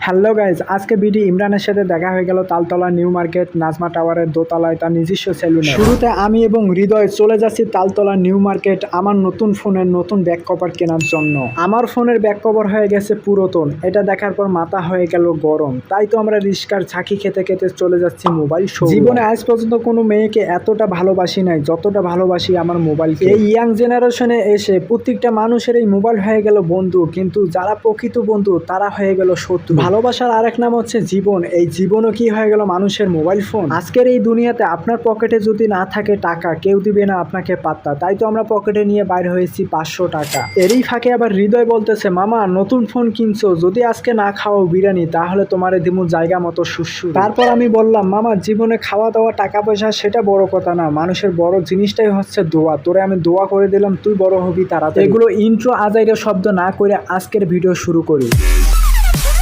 Hello guys, আজকে BD ইমরানের সাথে দেখা হয়ে গেল তালতলা নিউ মার্কেট নাজমা টাওয়ারের দোতলায় তার নিজস্ব সেলুনে। শুরুতে আমি এবং হৃদয় চলে যাচ্ছি তালতলা নিউ মার্কেট আমার নতুন ফোনের নতুন ব্যাক কভার কেনার জন্য। আমার ফোনের ব্যাক কভার হয়ে গেছে পুরাতন, এটা দেখার পর মাথা হয়ে গেল গরম। তাই তো আমরা রিস্কার ঝাঁকি খেতে খেতে চলে যাচ্ছি মোবাইল শো। জীবনে আজ পর্যন্ত কোনো মেয়েকে এতটা ভালোবাসি নাই যতটা ভালোবাসি আমার মোবাইলকে। এই ইয়াং জেনারেশনে এসে প্রত্যেকটা মানুষের এই মোবাইল হয়ে গেল বন্ধু, কিন্তু যারা প্রকৃত বন্ধু তারা হয়ে গেল শত্রু। ভালোবাসার আরেক নাম হচ্ছে জীবন, এই জীবনও কি হয়ে গেল মানুষের মোবাইল ফোন। আজকের এই দুনিয়াতে আপনার পকেটে যদি না থাকে টাকা, কেউ দিবে না আপনাকে পাত্তা। তাই তো আমরা পকেটে নিয়ে বাইর হয়েছি 500 টাকা। এরই ফাঁকে আবার হৃদয় বলতেছে, মামা নতুন ফোন কিনছো, যদি আজকে না খাও বিরিয়ানি তাহলে তোমারে দিমু জায়গা মতো সুসু। তারপর আমি বললাম, মামা জীবনে খাওয়া দাওয়া টাকা পয়সা সেটা বড় কথা না, মানুষের বড় জিনিসটাই হচ্ছে দোয়া। তোরে আমি দোয়া করে দিলাম, তুই বড় হবি তাড়াতাড়ি। এগুলো ইন্ট্রো আজাইরা শব্দ না করে আজকের ভিডিও শুরু করি।